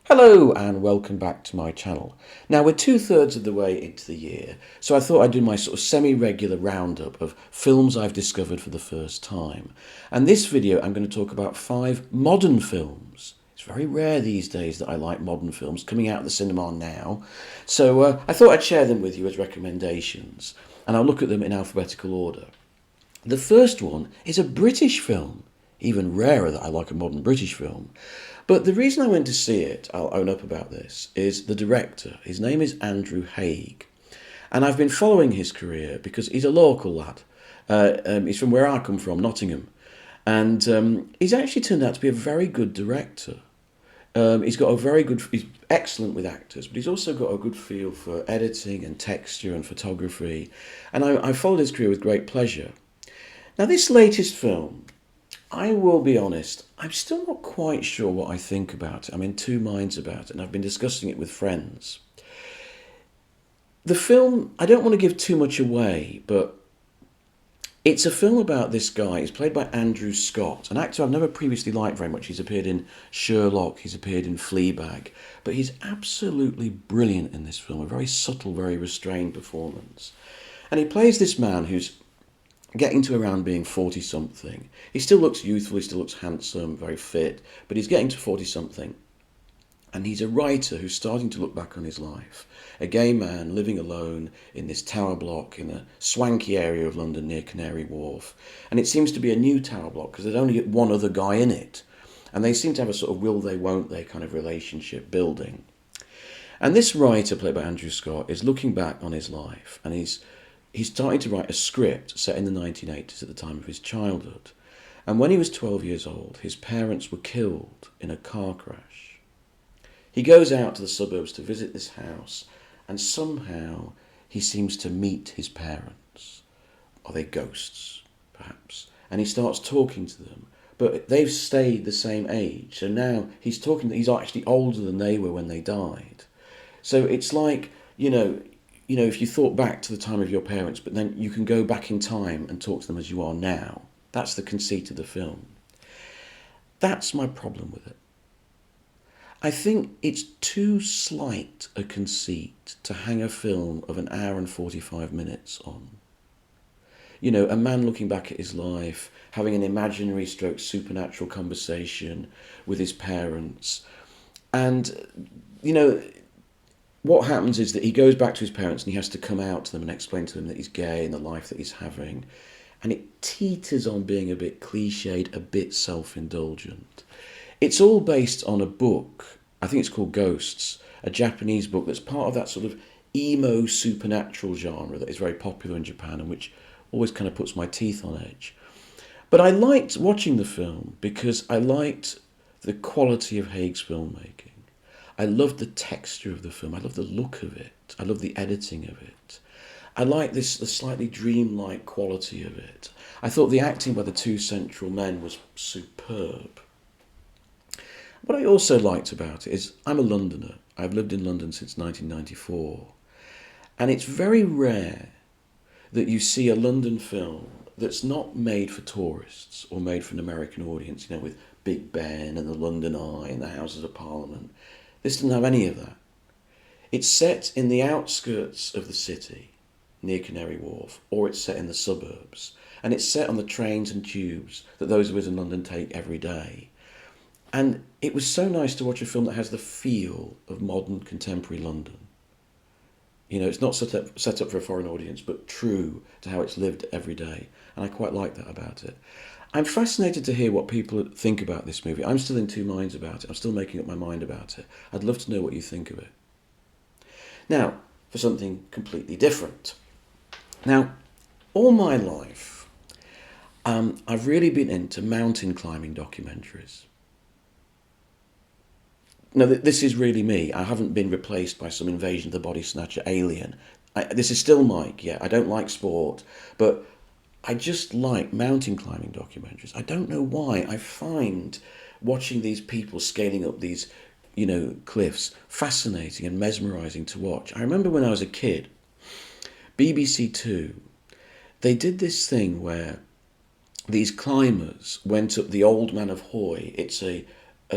Hello and welcome back to my channel. Now we're 2/3 of the way into the year, so I thought I'd do my sort of semi-regular roundup of films I've discovered for the first time. And this video I'm going to talk about 5 modern films. It's very rare these days that I like modern films coming out of the cinema now, so I thought I'd share them with you as recommendations, and I'll look at them in alphabetical order. The first one is a British film. Even rarer that I like a modern British film. But the reason I went to see it, I'll own up about this, is the director. His name is Andrew Haigh. And I've been following his career because he's a local lad. He's from where I come from, Nottingham. And he's actually turned out to be a very good director. He's excellent with actors, but he's also got a good feel for editing and texture and photography. And I followed his career with great pleasure. Now, this latest film, I will be honest, I'm still not quite sure what I think about it. I'm in two minds about it, and I've been discussing it with friends. The film, I don't want to give too much away, but it's a film about this guy. He's played by Andrew Scott, an actor I've never previously liked very much. He's appeared in Sherlock, he's appeared in Fleabag, but he's absolutely brilliant in this film. A very subtle, very restrained performance. And he plays this man who's getting to around being 40-something. He still looks youthful, he still looks handsome, very fit, but he's getting to 40-something. And he's a writer who's starting to look back on his life. A gay man living alone in this tower block in a swanky area of London near Canary Wharf. And it seems to be a new tower block because there's only one other guy in it. And they seem to have a sort of will they, won't they kind of relationship building. And this writer, played by Andrew Scott, is looking back on his life, and he's starting to write a script set in the 1980s at the time of his childhood. And when he was 12 years old, his parents were killed in a car crash. He goes out to the suburbs to visit this house, and somehow he seems to meet his parents. Are they ghosts, perhaps? And he starts talking to them, but they've stayed the same age. So now he's actually older than they were when they died. So it's like, if you thought back to the time of your parents, but then you can go back in time and talk to them as you are now. That's the conceit of the film. That's my problem with it. I think it's too slight a conceit to hang a film of an hour and 45 minutes on. A man looking back at his life, having an imaginary stroke supernatural conversation with his parents. And, what happens is that he goes back to his parents and he has to come out to them and explain to them that he's gay and the life that he's having. And it teeters on being a bit cliched, a bit self-indulgent. It's all based on a book, I think it's called Ghosts, a Japanese book that's part of that sort of emo supernatural genre that is very popular in Japan and which always kind of puts my teeth on edge. But I liked watching the film because I liked the quality of Haigh's filmmaking. I loved the texture of the film. I loved the look of it. I loved the editing of it. I liked the slightly dreamlike quality of it. I thought the acting by the two central men was superb. What I also liked about it is I'm a Londoner. I've lived in London since 1994. And it's very rare that you see a London film that's not made for tourists or made for an American audience, with Big Ben and the London Eye and the Houses of Parliament. This doesn't have any of that. It's set in the outskirts of the city, near Canary Wharf, or it's set in the suburbs. And it's set on the trains and tubes that those of us in London take every day. And it was so nice to watch a film that has the feel of modern contemporary London. It's not set up for a foreign audience, but true to how it's lived every day. And I quite like that about it. I'm fascinated to hear what people think about this movie. I'm still in two minds about it. I'm still making up my mind about it. I'd love to know what you think of it. Now, for something completely different. Now, all my life, I've really been into mountain climbing documentaries. No, this is really me. I haven't been replaced by some invasion of the body snatcher alien. This is still Mike, yeah. I don't like sport, but I just like mountain climbing documentaries. I don't know why. I find watching these people scaling up these, cliffs fascinating and mesmerising to watch. I remember when I was a kid, BBC Two, they did this thing where these climbers went up the Old Man of Hoy. It's a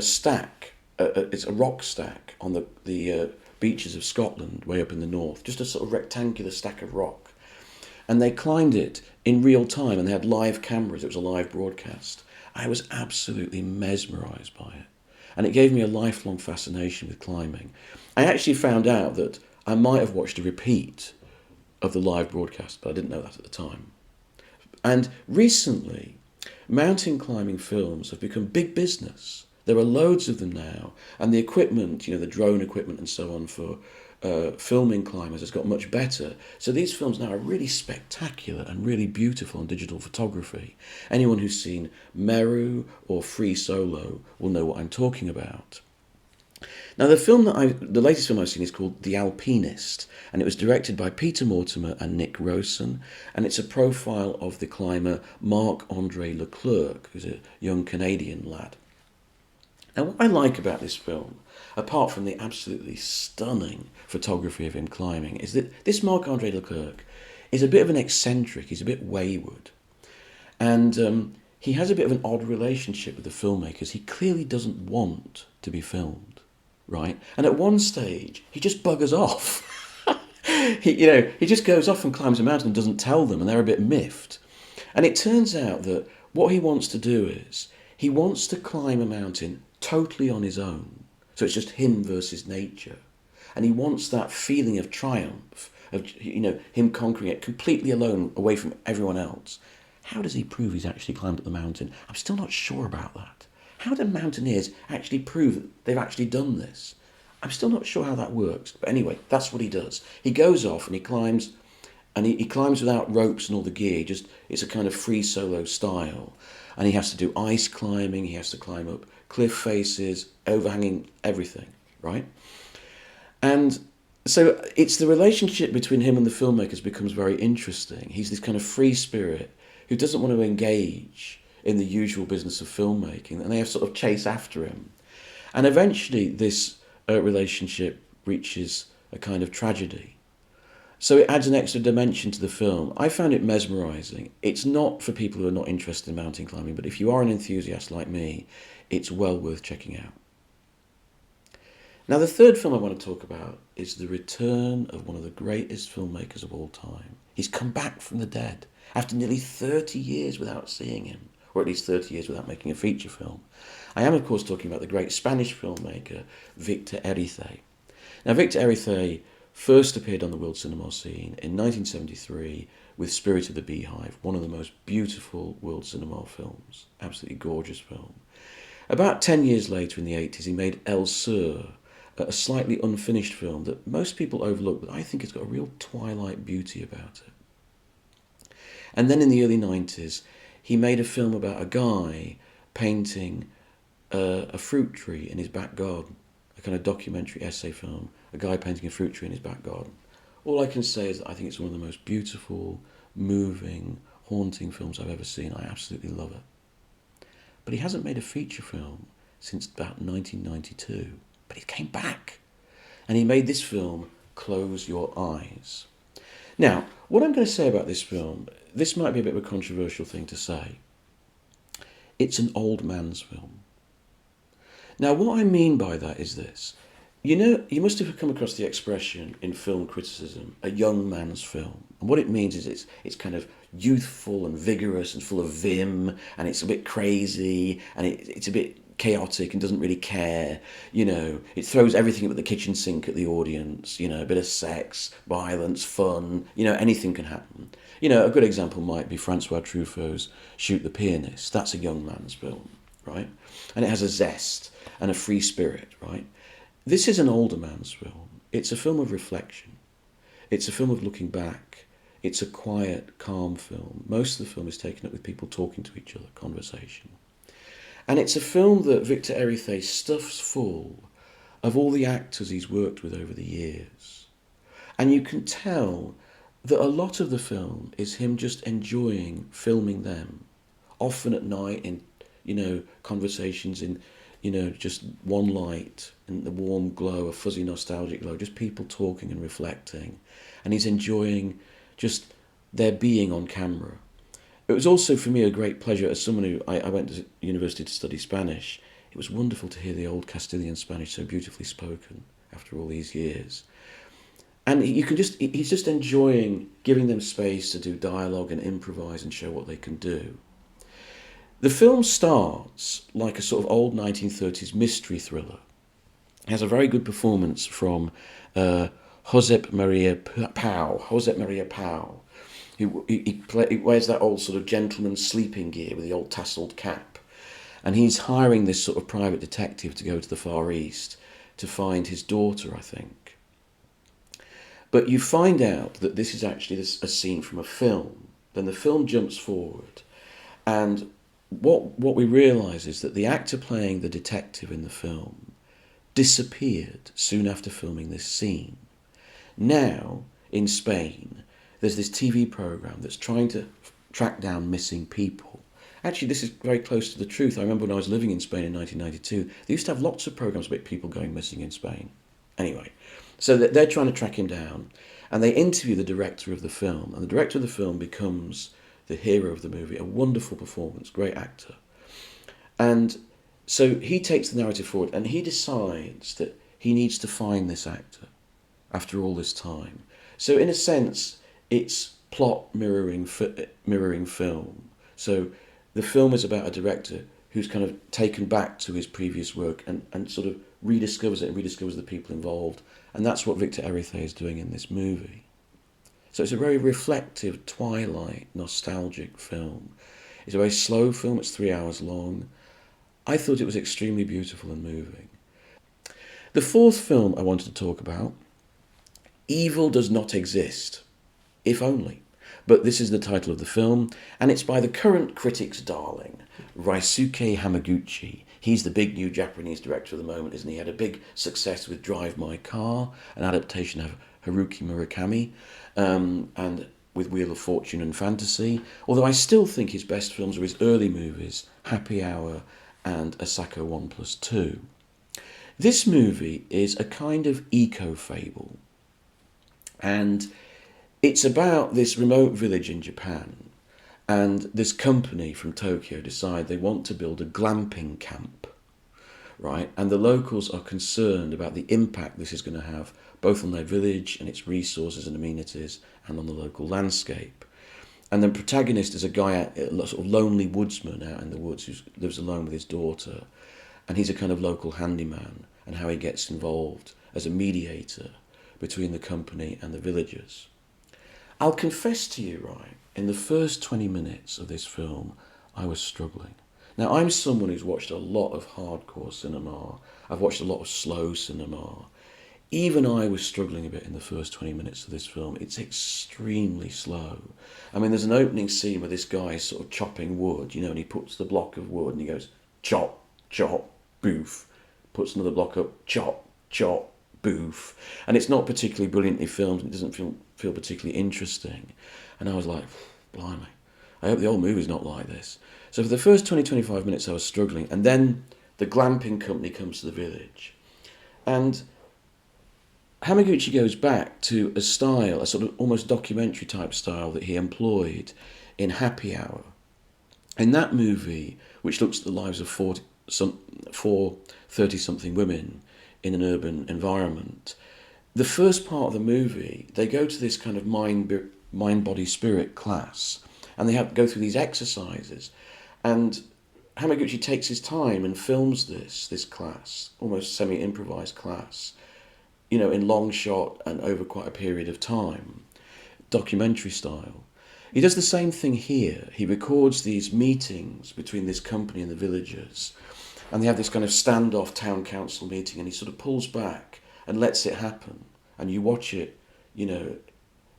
stack it's a rock stack on the beaches of Scotland, way up in the north, just a sort of rectangular stack of rock. And they climbed it in real time, and they had live cameras. It was a live broadcast. I was absolutely mesmerised by it. And it gave me a lifelong fascination with climbing. I actually found out that I might have watched a repeat of the live broadcast, but I didn't know that at the time. And recently, mountain climbing films have become big business. There are loads of them now, and the equipment, the drone equipment and so on for filming climbers has got much better. So these films now are really spectacular and really beautiful on digital photography. Anyone who's seen Meru or Free Solo will know what I'm talking about. Now, the latest film I've seen is called The Alpinist, and it was directed by Peter Mortimer and Nick Rosen, and it's a profile of the climber Marc-Andre Leclerc, who's a young Canadian lad. Now, what I like about this film, apart from the absolutely stunning photography of him climbing, is that this Marc-Andre Leclerc is a bit of an eccentric, he's a bit wayward, and he has a bit of an odd relationship with the filmmakers. He clearly doesn't want to be filmed, right? And at one stage, he just buggers off. He just goes off and climbs a mountain and doesn't tell them, and they're a bit miffed. And it turns out that what he wants to do is, he wants to climb a mountain totally on his own. So it's just him versus nature. And he wants that feeling of triumph, of him conquering it completely alone, away from everyone else. How does he prove he's actually climbed up the mountain? I'm still not sure about that. How do mountaineers actually prove that they've actually done this? I'm still not sure how that works. But anyway, that's what he does. He goes off and he climbs, and he climbs without ropes and all the gear. It's a kind of free solo style. And he has to do ice climbing, he has to climb up cliff faces, overhanging everything, right? And so it's the relationship between him and the filmmakers becomes very interesting. He's this kind of free spirit who doesn't want to engage in the usual business of filmmaking, and they have sort of chase after him. And eventually this relationship reaches a kind of tragedy. So it adds an extra dimension to the film. I found it mesmerising. It's not for people who are not interested in mountain climbing, but if you are an enthusiast like me, it's well worth checking out. Now, the third film I want to talk about is the return of one of the greatest filmmakers of all time. He's come back from the dead after nearly 30 years without seeing him, or at least 30 years without making a feature film. I am, of course, talking about the great Spanish filmmaker, Victor Erice. Now, Victor Erice first appeared on the world cinema scene in 1973 with Spirit of the Beehive, one of the most beautiful world cinema films, absolutely gorgeous film. About 10 years later, in the 80s, he made El Sur, a slightly unfinished film that most people overlook, but I think it's got a real twilight beauty about it. And then in the early 90s, he made a film about a guy painting a fruit tree in his back garden, a kind of documentary essay film, a guy painting a fruit tree in his back garden. All I can say is that I think it's one of the most beautiful, moving, haunting films I've ever seen. I absolutely love it. But he hasn't made a feature film since about 1992. But he came back. And he made this film, Close Your Eyes. Now, what I'm going to say about this film, this might be a bit of a controversial thing to say. It's an old man's film. Now, what I mean by that is this. You must have come across the expression in film criticism, a young man's film. And what it means is it's kind of youthful and vigorous and full of vim, and it's a bit crazy, and it's a bit chaotic and doesn't really care. It throws everything but the kitchen sink at the audience, a bit of sex, violence, fun, anything can happen. A good example might be Francois Truffaut's Shoot the Pianist. That's a young man's film, right? And it has a zest and a free spirit, right? This is an older man's film. It's a film of reflection. It's a film of looking back. It's a quiet, calm film. Most of the film is taken up with people talking to each other, conversation. And it's a film that Victor Erice stuffs full of all the actors he's worked with over the years. And you can tell that a lot of the film is him just enjoying filming them, often at night in, conversations in, just one light and the warm glow, a fuzzy nostalgic glow, just people talking and reflecting. And he's enjoying just their being on camera. It was also for me a great pleasure as someone who, I went to university to study Spanish. it was wonderful to hear the old Castilian Spanish so beautifully spoken after all these years. And he's just enjoying giving them space to do dialogue and improvise and show what they can do. The film starts like a sort of old 1930s mystery thriller. It has a very good performance from Josep Maria Pau. He wears that old sort of gentleman's sleeping gear with the old tasseled cap. And he's hiring this sort of private detective to go to the Far East to find his daughter, I think. But you find out that this is actually a scene from a film. Then the film jumps forward, and what we realise is that the actor playing the detective in the film disappeared soon after filming this scene. Now, in Spain, there's this TV programme that's trying to track down missing people. Actually, this is very close to the truth. I remember when I was living in Spain in 1992, they used to have lots of programmes about people going missing in Spain. Anyway, so they're trying to track him down, and they interview the director of the film, and the director of the film becomes the hero of the movie, a wonderful performance, great actor. And so he takes the narrative forward, and he decides that he needs to find this actor after all this time. So in a sense, it's plot mirroring film. So the film is about a director who's kind of taken back to his previous work and sort of rediscovers it and rediscovers the people involved. And that's what Victor Erithe is doing in this movie. So it's a very reflective, twilight, nostalgic film. It's a very slow film, it's 3 hours long. I thought it was extremely beautiful and moving. The fourth film I wanted to talk about, Evil Does Not Exist, if only. But this is the title of the film, and it's by the current critic's darling, Ryusuke Hamaguchi. He's the big new Japanese director of the moment, isn't he? He had a big success with Drive My Car, an adaptation of Haruki Murakami, and with Wheel of Fortune and Fantasy. Although I still think his best films are his early movies, Happy Hour and Asako 1+2. This movie is a kind of eco-fable, and it's about this remote village in Japan, and this company from Tokyo decide they want to build a glamping camp, right? And the locals are concerned about the impact this is going to have both on their village and its resources and amenities and on the local landscape. And the protagonist is a guy, a sort of lonely woodsman out in the woods who lives alone with his daughter, and he's a kind of local handyman, and how he gets involved as a mediator between the company and the villagers. I'll confess to you, right, in the first 20 minutes of this film, I was struggling. Now, I'm someone who's watched a lot of hardcore cinema. I've watched a lot of slow cinema. Even I was struggling a bit in the first 20 minutes of this film. It's extremely slow. I mean, there's an opening scene where this guy is sort of chopping wood, and he puts the block of wood and he goes, chop, chop, boof. Puts another block up, chop, chop, boof. And it's not particularly brilliantly filmed. It doesn't feel particularly interesting. And I was like, blimey, I hope the whole movie's not like this. So for the first 20-25 minutes I was struggling, and then the glamping company comes to the village. And Hamaguchi goes back to a style, a sort of almost documentary type style that he employed in Happy Hour. In that movie, which looks at the lives of four 30-something women in an urban environment, the first part of the movie, they go to this kind of mind, body, spirit class, and they have to go through these exercises. And Hamaguchi takes his time and films this class, almost semi-improvised class, in long shot and over quite a period of time, documentary style. He does the same thing here. He records these meetings between this company and the villagers, and they have this kind of standoff town council meeting, and he sort of pulls back and lets it happen, and you watch it,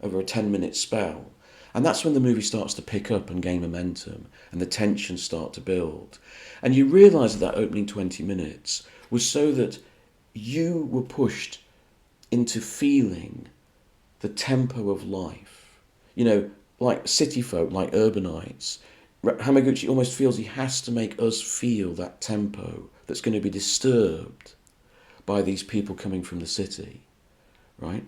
over a 10-minute spell. And that's when the movie starts to pick up and gain momentum, and the tensions start to build. And you realise that opening 20 minutes was so that you were pushed into feeling the tempo of life. Like city folk, like urbanites, Hamaguchi almost feels he has to make us feel that tempo that's going to be disturbed by these people coming from the city, right?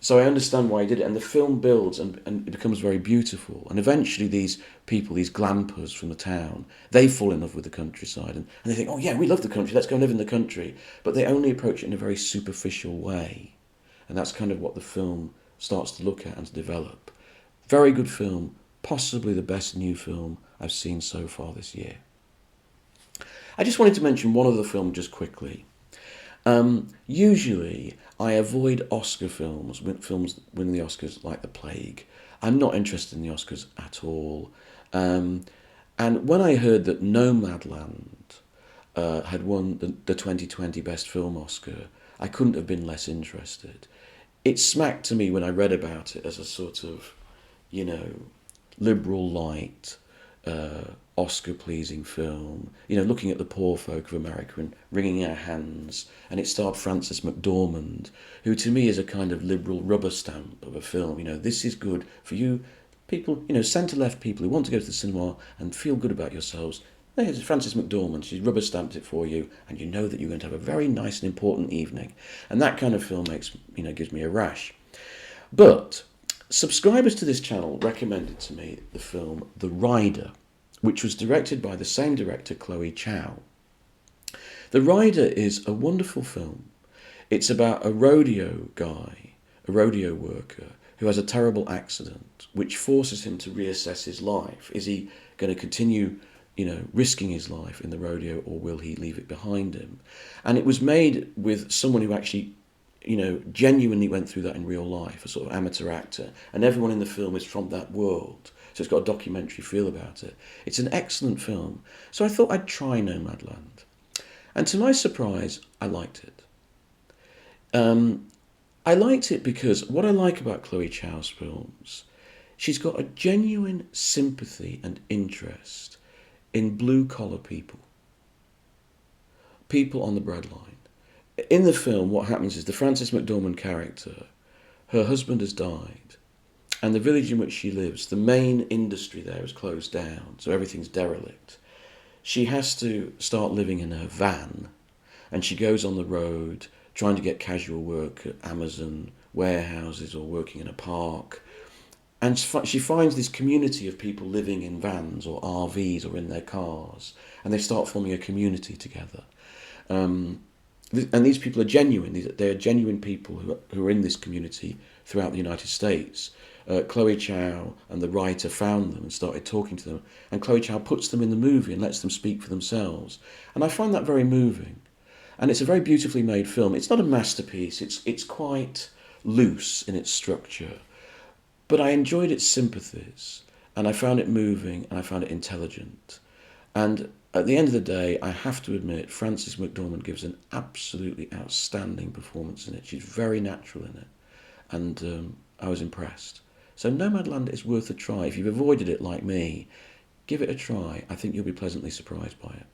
So I understand why he did it, and the film builds and it becomes very beautiful. And eventually, these people, these glampers from the town, they fall in love with the countryside, and they think, oh yeah, we love the country, let's go and live in the country. But they only approach it in a very superficial way, and that's kind of what the film starts to look at and to develop. Very good film, possibly the best new film I've seen so far this year. I just wanted to mention one other film just quickly. Usually, I avoid Oscar films, films winning the Oscars like the plague. I'm not interested in the Oscars at all. And when I heard that Nomadland had won the 2020 Best Film Oscar, I couldn't have been less interested. It smacked to me when I read about it as a sort of, you know, liberal light, Oscar-pleasing film, you know, looking at the poor folk of America and wringing our hands. And it starred Frances McDormand, who to me is a kind of liberal rubber stamp of a film. You know, this is good for you people, you know, centre-left people who want to go to the cinema and feel good about yourselves. There's Frances McDormand, she's rubber stamped it for you, and you know that you're going to have a very nice and important evening. And that kind of film gives me a rash. But subscribers to this channel recommended to me the film The Rider, which was directed by the same director, Chloe Chow. The Rider is a wonderful film. It's about a rodeo guy, a rodeo worker, who has a terrible accident, which forces him to reassess his life. Is he going to continue, you know, risking his life in the rodeo, or will he leave it behind him? And it was made with someone who actually, you know, genuinely went through that in real life, a sort of amateur actor, and everyone in the film is from that world. So it's got a documentary feel about it. It's an excellent film. So I thought I'd try Nomadland. And to my surprise, I liked it. I liked it because what I like about Chloe Chow's films, she's got a genuine sympathy and interest in blue-collar people. People on the breadline. In the film, what happens is the Frances McDormand character, her husband has died, and the village in which she lives, the main industry there is closed down, so everything's derelict. She has to start living in her van, and she goes on the road trying to get casual work at Amazon warehouses or working in a park. And she finds this community of people living in vans or RVs or in their cars, and they start forming a community together. And these people are genuine. They are genuine people who are in this community throughout the United States. Chloe Chow and the writer found them and started talking to them, and Chloe Chow puts them in the movie and lets them speak for themselves. And I find that very moving. And it's a very beautifully made film. It's not a masterpiece. It's quite loose in its structure. But I enjoyed its sympathies, and I found it moving, and I found it intelligent. And at the end of the day, I have to admit, Frances McDormand gives an absolutely outstanding performance in it. She's very natural in it, and I was impressed. So Nomadland is worth a try. If you've avoided it like me, give it a try. I think you'll be pleasantly surprised by it.